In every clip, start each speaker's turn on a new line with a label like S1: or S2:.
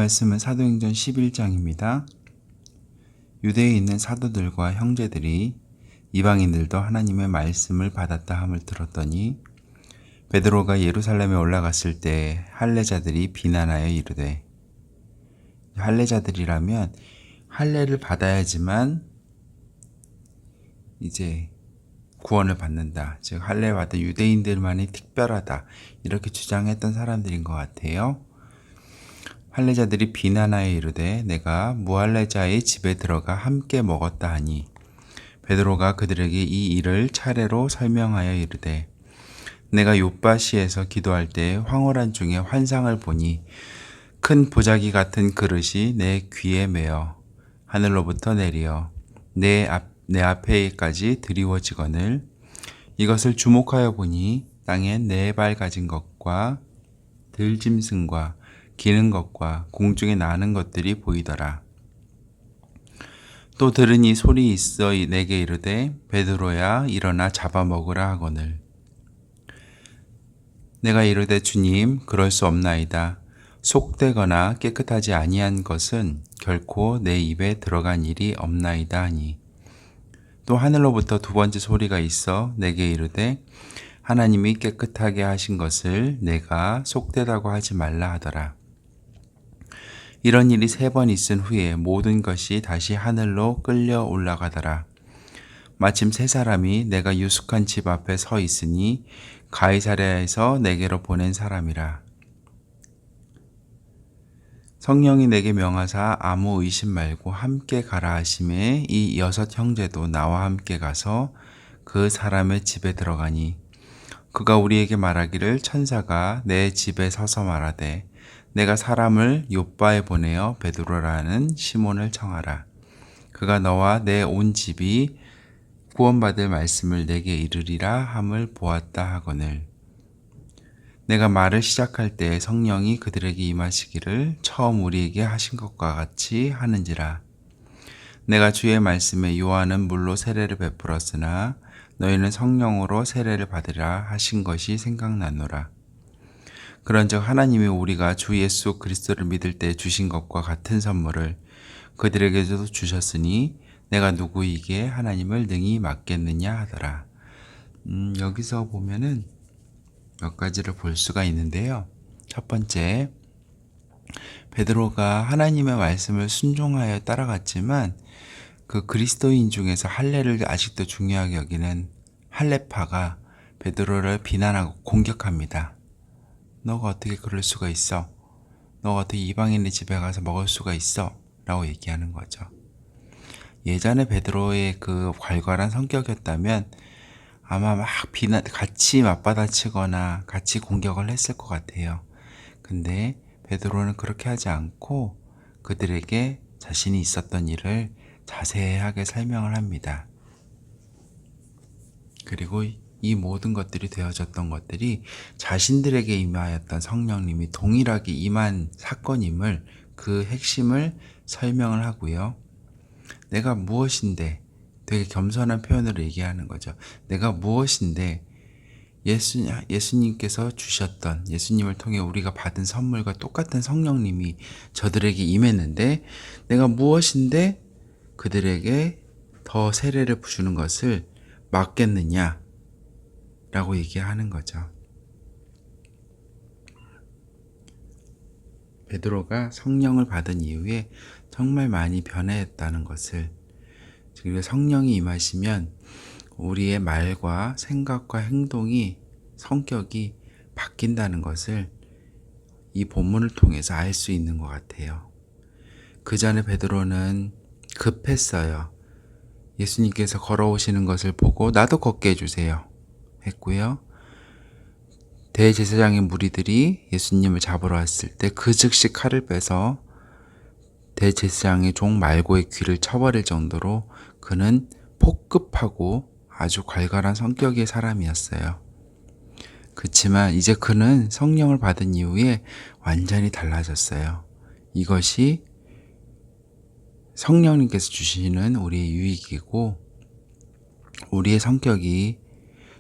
S1: 말씀은 사도행전 11장입니다. 유대에 있는 사도들과 형제들이 이방인들도 하나님의 말씀을 받았다 함을 들었더니 베드로가 예루살렘에 올라갔을 때 할례자들이 비난하여 이르되, 할례자들이라면 할례를 받아야지만 이제 구원을 받는다. 즉 할례 받은 유대인들만이 특별하다. 이렇게 주장했던 사람들인 것 같아요. 할례자들이 비난하여 이르되 내가 무할례자의 집에 들어가 함께 먹었다 하니 베드로가 그들에게 이 일을 차례로 설명하여 이르되 내가 욥바시에서 기도할 때 황홀한 중에 환상을 보니 큰 보자기 같은 그릇이 내 귀에 매어 하늘로부터 내리어 내 앞에까지 드리워지거늘 이것을 주목하여 보니 땅에 4발 가진 것과 들짐승과 기는 것과 공중에 나는 것들이 보이더라. 또 들으니 소리 있어 내게 이르되 베드로야 일어나 잡아먹으라 하거늘 내가 이르되 주님 그럴 수 없나이다. 속되거나 깨끗하지 아니한 것은 결코 내 입에 들어간 일이 없나이다 하니 또 하늘로부터 2번째 소리가 있어 내게 이르되 하나님이 깨끗하게 하신 것을 내가 속되다고 하지 말라 하더라. 이런 일이 3번 있은 후에 모든 것이 다시 하늘로 끌려 올라가더라. 마침 3사람이 내가 유숙한 집 앞에 서 있으니 가이사랴에서 내게로 보낸 사람이라. 성령이 내게 명하사 아무 의심 말고 함께 가라 하심에 이 6 형제도 나와 함께 가서 그 사람의 집에 들어가니 그가 우리에게 말하기를 천사가 내 집에 서서 말하되 내가 사람을 욥바에 보내어 베드로라는 시몬을 청하라. 그가 너와 내 온 집이 구원받을 말씀을 내게 이르리라 함을 보았다 하거늘 내가 말을 시작할 때 성령이 그들에게 임하시기를 처음 우리에게 하신 것과 같이 하는지라. 내가 주의 말씀에 요한은 물로 세례를 베풀었으나 너희는 성령으로 세례를 받으라 하신 것이 생각나노라. 그런즉 하나님이 우리가 주 예수 그리스도를 믿을 때 주신 것과 같은 선물을 그들에게도 주셨으니 내가 누구에게 하나님을 능히 맡겠느냐 하더라. 여기서 보면은 몇 가지를 볼 수가 있는데요. 첫 번째, 베드로가 하나님의 말씀을 순종하여 따라갔지만 그 그리스도인 중에서 할례를 아직도 중요하게 여기는 할례파가 베드로를 비난하고 공격합니다. 너가 어떻게 그럴 수가 있어? 너가 어떻게 이방인의 집에 가서 먹을 수가 있어? 라고 얘기하는 거죠. 예전에 베드로의 그 괄괄한 성격이었다면 아마 막 같이 맞받아치거나 같이 공격을 했을 것 같아요. 근데 베드로는 그렇게 하지 않고 그들에게 자신이 있었던 일을 자세하게 설명을 합니다. 그리고 이 모든 것들이 되어졌던 것들이 자신들에게 임하였던 성령님이 동일하게 임한 사건임을 그 핵심을 설명을 하고요. 내가 무엇인데 되게 겸손한 표현으로 얘기하는 거죠. 내가 무엇인데 예수님께서 주셨던 예수님을 통해 우리가 받은 선물과 똑같은 성령님이 저들에게 임했는데 내가 무엇인데 그들에게 더 세례를 주는 것을 막겠느냐 라고 얘기하는 거죠. 베드로가 성령을 받은 이후에 정말 많이 변해했다는 것을, 그리고 성령이 임하시면 우리의 말과 생각과 행동이, 성격이 바뀐다는 것을 이 본문을 통해서 알 수 있는 것 같아요. 그 전에 베드로는 급했어요. 예수님께서 걸어오시는 것을 보고 나도 걷게 해주세요 했고요. 대제사장의 무리들이 예수님을 잡으러 왔을 때 그 즉시 칼을 빼서 대제사장의 종 말고의 귀를 쳐버릴 정도로 그는 폭급하고 아주 괄괄한 성격의 사람이었어요. 그렇지만 이제 그는 성령을 받은 이후에 완전히 달라졌어요. 이것이 성령님께서 주시는 우리의 유익이고, 우리의 성격이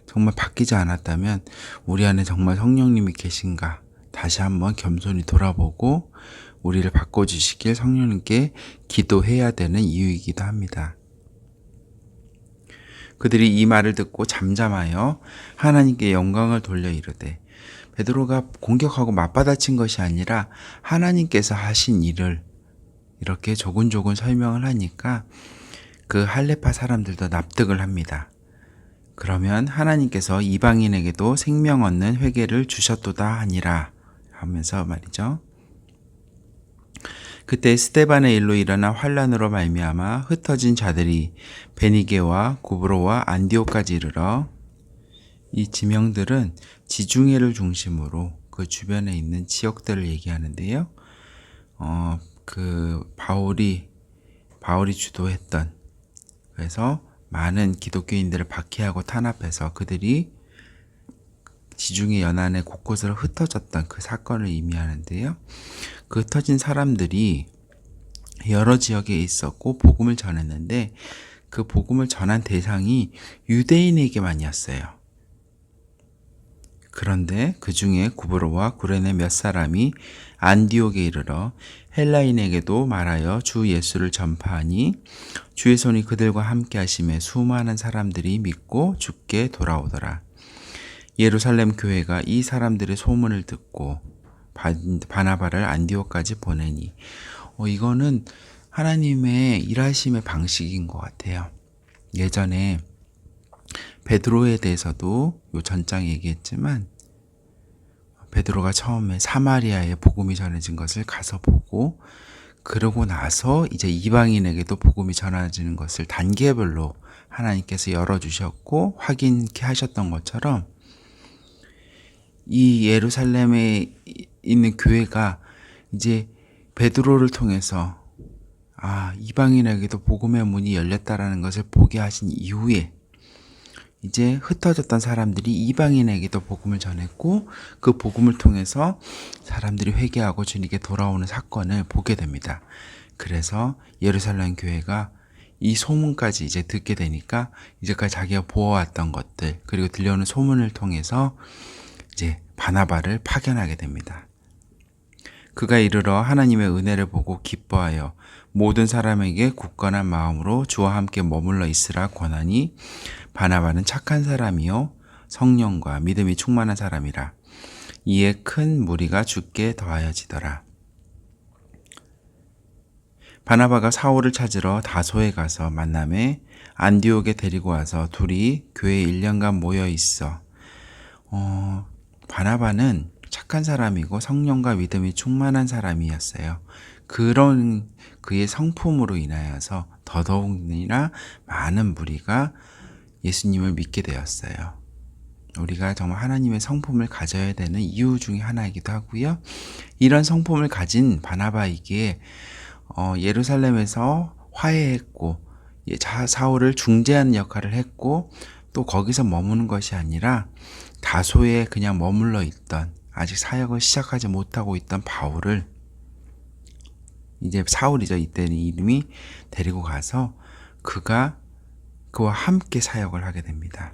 S1: 정말 바뀌지 않았다면 우리 안에 정말 성령님이 계신가 다시 한번 겸손히 돌아보고 우리를 바꿔주시길 성령님께 기도해야 되는 이유이기도 합니다. 그들이 이 말을 듣고 잠잠하여 하나님께 영광을 돌려 이르되, 베드로가 공격하고 맞받아친 것이 아니라 하나님께서 하신 일을 이렇게 조근조근 설명을 하니까 그 할레파 사람들도 납득을 합니다. 그러면 하나님께서 이방인에게도 생명 얻는 회개를 주셨도다 하니라 하면서 말이죠. 그때 스데반의 일로 일어난 환란으로 말미암아 흩어진 자들이 베니게와 구브로와 안디옥까지 이르러, 이 지명들은 지중해를 중심으로 그 주변에 있는 지역들을 얘기하는데요. 바울이 주도했던, 그래서 많은 기독교인들을 박해하고 탄압해서 그들이 지중해 연안에 곳곳으로 흩어졌던 그 사건을 의미하는데요. 그 흩어진 사람들이 여러 지역에 있었고 복음을 전했는데 그 복음을 전한 대상이 유대인에게만이었어요. 그런데 그 중에 구브로와 구레네 몇 사람이 안디옥에 이르러 헬라인에게도 말하여 주 예수를 전파하니 주의 손이 그들과 함께 하심에 수많은 사람들이 믿고 주께 돌아오더라. 예루살렘 교회가 이 사람들의 소문을 듣고 바나바를 안디옥까지 보내니, 이거는 하나님의 일하심의 방식인 것 같아요. 예전에 베드로에 대해서도 요 전장 얘기했지만, 베드로가 처음에 사마리아에 복음이 전해진 것을 가서 보고, 그러고 나서 이제 이방인에게도 복음이 전해지는 것을 단계별로 하나님께서 열어주셨고 확인케 하셨던 것처럼, 이 예루살렘에 있는 교회가 이제 베드로를 통해서 이방인에게도 복음의 문이 열렸다라는 것을 보게 하신 이후에 이제 흩어졌던 사람들이 이방인에게도 복음을 전했고 그 복음을 통해서 사람들이 회개하고 주님께 돌아오는 사건을 보게 됩니다. 그래서 예루살렘 교회가 이 소문까지 이제 듣게 되니까 이제까지 자기가 보아왔던 것들 그리고 들려오는 소문을 통해서 이제 바나바를 파견하게 됩니다. 그가 이르러 하나님의 은혜를 보고 기뻐하여 모든 사람에게 굳건한 마음으로 주와 함께 머물러 있으라 권하니, 바나바는 착한 사람이요 성령과 믿음이 충만한 사람이라. 이에 큰 무리가 주께 더하여지더라. 바나바가 사울을 찾으러 다소에 가서 만남에 안디옥에 데리고 와서 둘이 교회에 1년간 모여 있어. 바나바는 착한 사람이고 성령과 믿음이 충만한 사람이었어요. 그런 그의 성품으로 인하여서 더더욱이나 많은 무리가 예수님을 믿게 되었어요. 우리가 정말 하나님의 성품을 가져야 되는 이유 중에 하나이기도 하고요. 이런 성품을 가진 바나바에게 예루살렘에서 화해했고 사울을 중재하는 역할을 했고, 또 거기서 머무는 것이 아니라 다소에 그냥 머물러 있던, 아직 사역을 시작하지 못하고 있던 바울을, 이제 사울이죠, 이때는 이름이, 데리고 가서 그와 함께 사역을 하게 됩니다.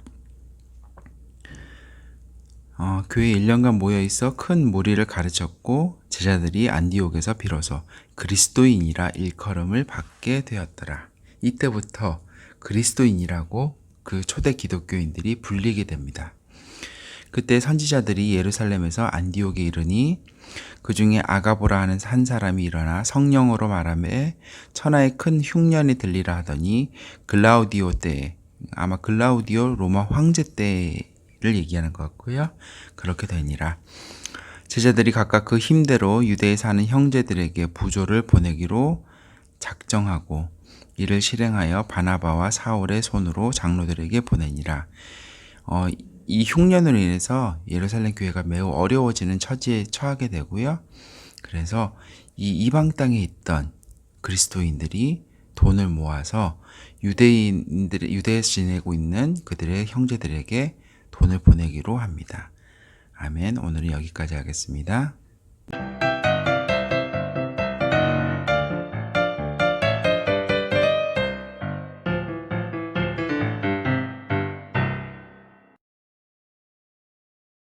S1: 교회에 1년간 모여있어 큰 무리를 가르쳤고 제자들이 안디옥에서 비로소 그리스도인이라 일컬음을 받게 되었더라. 이때부터 그리스도인이라고 그 초대 기독교인들이 불리게 됩니다. 그때 선지자들이 예루살렘에서 안디옥에 이르니 그 중에 아가보라 하는 한 사람이 일어나 성령으로 말하며 천하에 큰 흉년이 들리라 하더니, 글라우디오 때에, 아마 글라우디오 로마 황제 때를 얘기하는 것 같고요. 그렇게 되니라. 제자들이 각각 그 힘대로 유대에 사는 형제들에게 부조를 보내기로 작정하고 이를 실행하여 바나바와 사울의 손으로 장로들에게 보내니라. 이 흉년으로 인해서 예루살렘 교회가 매우 어려워지는 처지에 처하게 되고요. 그래서 이 이방 땅에 있던 그리스도인들이 돈을 모아서 유대에서 지내고 있는 그들의 형제들에게 돈을 보내기로 합니다. 아멘. 오늘은 여기까지 하겠습니다.